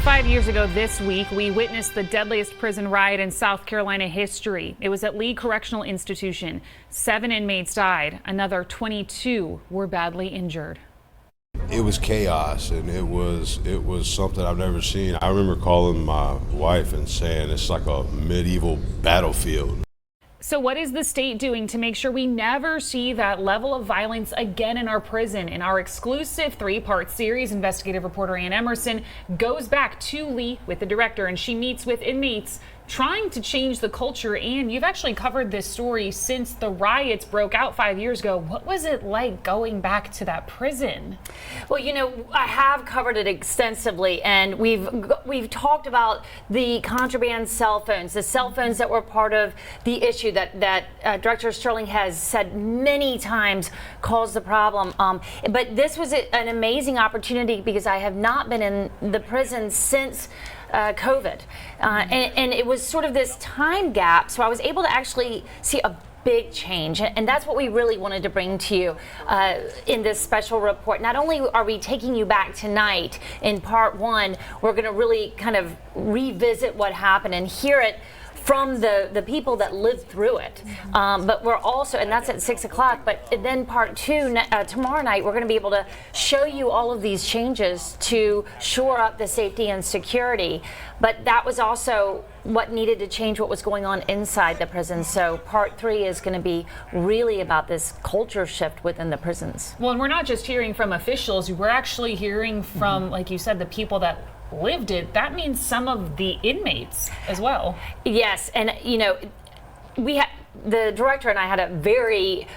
5 years ago this week, we witnessed the deadliest prison riot in South Carolina history. It was at Lee Correctional Institution. 7 inmates died. Another 22 were badly injured. It was chaos, and it was something I've never seen. I remember calling my wife and saying it's like a medieval battlefield. So what is the state doing to make sure we never see that level of violence again in our prison? In our exclusive 3-part series, investigative reporter Ann Emerson goes back to Lee with the director, and she meets with inmates trying to change the culture. And you've actually covered this story since the riots broke out 5 years ago. What was it like going back to that prison? Well, you know, I have covered it extensively, and we've talked about the contraband cell phones, the cell phones that were part of the issue that Director Sterling has said many times caused the problem. But this was an amazing opportunity because I have not been in the prison since COVID, and it was sort of this time gap, so I was able to actually see a big change, and that's what we really wanted to bring to you in this special report. Not only are we taking you back tonight in part 1, we're going to really kind of revisit what happened and hear it from the people that lived through it. But we're also, and that's at 6 o'clock, but then part 2, tomorrow night, we're going to be able to show you all of these changes to shore up the safety and security. But that was also what needed to change, what was going on inside the prison. So part 3 is going to be really about this culture shift within the prisons. Well, and we're not just hearing from officials, we're actually hearing from, like you said, the people that lived it. That means some of the inmates as well. Yes, and you know, the director and I had a very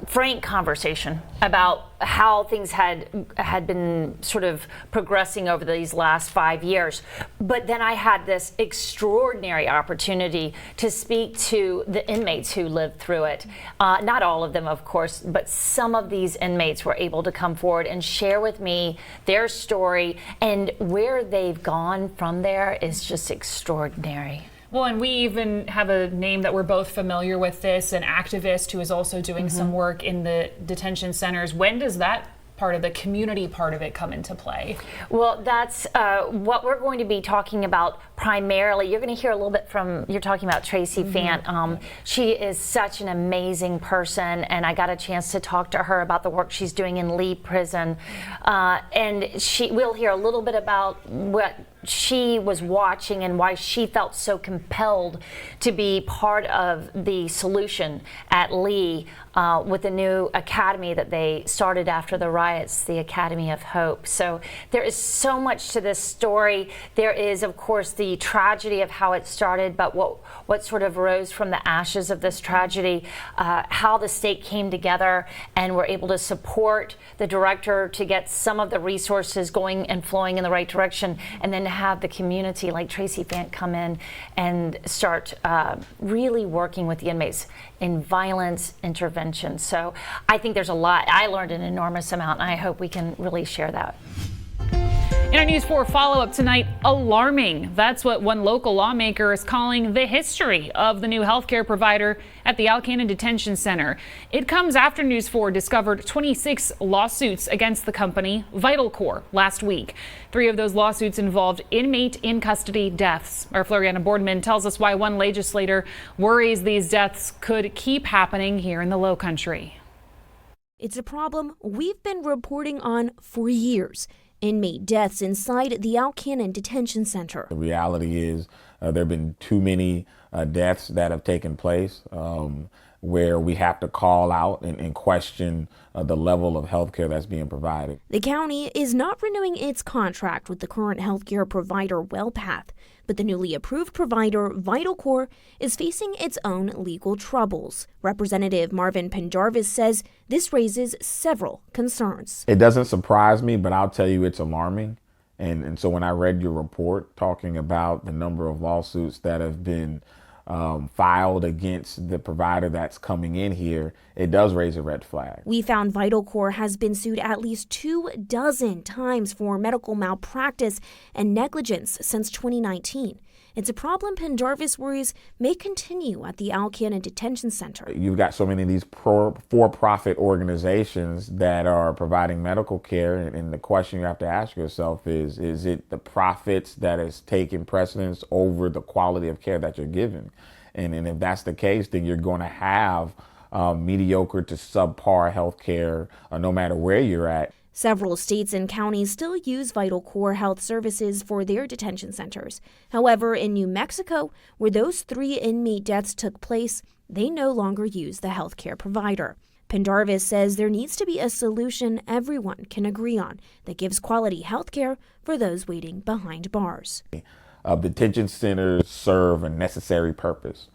frank conversation about how things had been sort of progressing over these last 5 years. But then I had this extraordinary opportunity to speak to the inmates who lived through it. Not all of them, of course, but some of these inmates were able to come forward and share with me their story, and where they've gone from there is just extraordinary. Well, and we even have a name that we're both familiar with, this, an activist who is also doing some work in the detention centers. When does that part of the community part of it come into play? Well, that's what we're going to be talking about primarily. You're going to hear a little bit from, you're talking about Tracy Fant. She is such an amazing person, and I got a chance to talk to her about the work she's doing in Lee Prison. And we'll hear a little bit about what she was watching and why she felt so compelled to be part of the solution at Lee with the new academy that they started after the riots, the Academy of Hope. So there is so much to this story. There is, of course, the tragedy of how it started, but what sort of rose from the ashes of this tragedy, how the state came together and were able to support the director to get some of the resources going and flowing in the right direction, and then to have the community like Tracy Fant come in and start really working with the inmates in violence intervention. So I think there's a lot. I learned an enormous amount, and I hope we can really share that. In our News 4 follow-up tonight, alarming. That's what one local lawmaker is calling the history of the new healthcare provider at the Cannon Detention Center. It comes after News 4 discovered 26 lawsuits against the company, VitalCore, last week. 3 of those lawsuits involved inmate in-custody deaths. Our Floriana Boardman tells us why one legislator worries these deaths could keep happening here in the Lowcountry. It's a problem we've been reporting on for years. Inmate deaths inside the Cannon Detention Center. The reality is there have been too many deaths that have taken place where we have to call out and question the level of health care that's being provided. The county is not renewing its contract with the current healthcare provider WellPath, but the newly approved provider VitalCore is facing its own legal troubles. Representative Marvin Penjarvis says this raises several concerns. It doesn't surprise me, but I'll tell you it's alarming. And so when I read your report talking about the number of lawsuits that have been filed against the provider that's coming in here, it does raise a red flag. We found VitalCore has been sued at least 24 times for medical malpractice and negligence since 2019. It's a problem Pendarvis worries may continue at the Cannon Detention Center. You've got so many of these for-profit organizations that are providing medical care, and the question you have to ask yourself is it the profits that is taking precedence over the quality of care that you're giving? And if that's the case, then you're going to have mediocre to subpar health care no matter where you're at. Several states and counties still use Vital Core Health Services for their detention centers. However, in New Mexico, where those 3 inmate deaths took place, they no longer use the healthcare provider. Pendarvis says there needs to be a solution everyone can agree on that gives quality healthcare for those waiting behind bars. Detention centers serve a necessary purpose,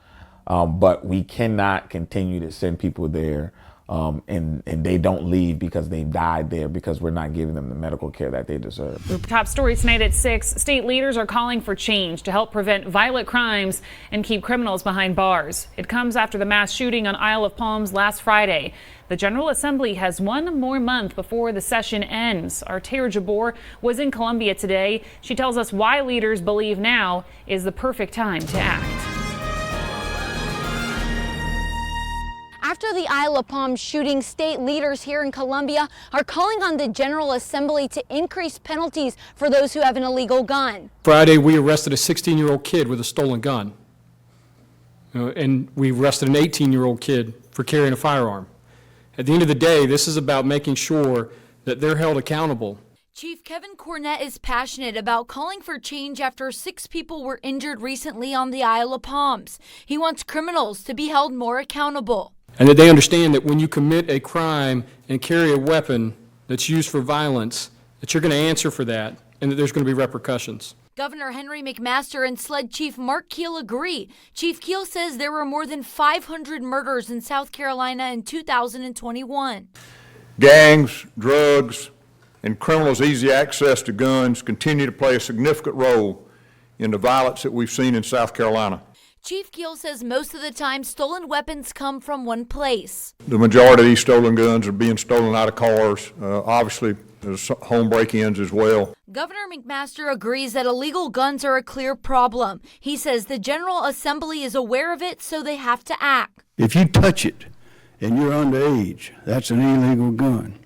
but we cannot continue to send people there and they don't leave because they've died there because we're not giving them the medical care that they deserve. The top story tonight at 6, state leaders are calling for change to help prevent violent crimes and keep criminals behind bars. It comes after the mass shooting on Isle of Palms last Friday. The General Assembly has 1 more month before the session ends. Our Tara Jabor was in Columbia today. She tells us why leaders believe now is the perfect time to act. After the Isle of Palms shooting, state leaders here in Columbia are calling on the General Assembly to increase penalties for those who have an illegal gun. Friday, we arrested a 16-year-old kid with a stolen gun. And we arrested an 18-year-old kid for carrying a firearm. At the end of the day, this is about making sure that they're held accountable. Chief Kevin Cornett is passionate about calling for change after 6 people were injured recently on the Isle of Palms. He wants criminals to be held more accountable. And that they understand that when you commit a crime and carry a weapon that's used for violence, that you're going to answer for that and that there's going to be repercussions. Governor Henry McMaster and SLED Chief Mark Keel agree. Chief Keel says there were more than 500 murders in South Carolina in 2021. Gangs, drugs, and criminals' easy access to guns continue to play a significant role in the violence that we've seen in South Carolina. Chief Keel says most of the time stolen weapons come from one place. The majority of these stolen guns are being stolen out of cars. Obviously, there's home break-ins as well. Governor McMaster agrees that illegal guns are a clear problem. He says the General Assembly is aware of it, so they have to act. If you touch it and you're underage, that's an illegal gun.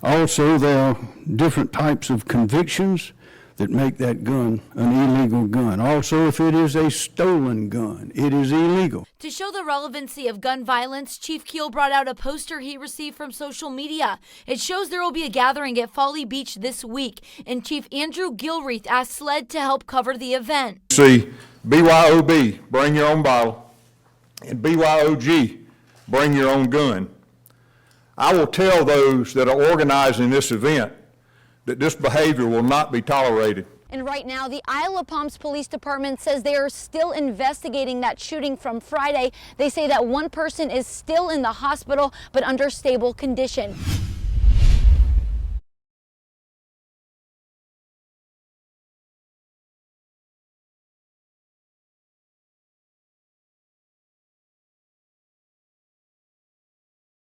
Also, there are different types of convictions that make that gun an illegal gun. Also, if it is a stolen gun, it is illegal. To show the relevancy of gun violence, Chief Keel brought out a poster he received from social media. It shows there will be a gathering at Folly Beach this week, and Chief Andrew Gilreath asked SLED to help cover the event. See, BYOB, bring your own bottle, and BYOG, bring your own gun. I will tell those that are organizing this event that this behavior will not be tolerated. And right now, the Isle of Palms Police Department says they are still investigating that shooting from Friday. They say that one person is still in the hospital, but under stable condition.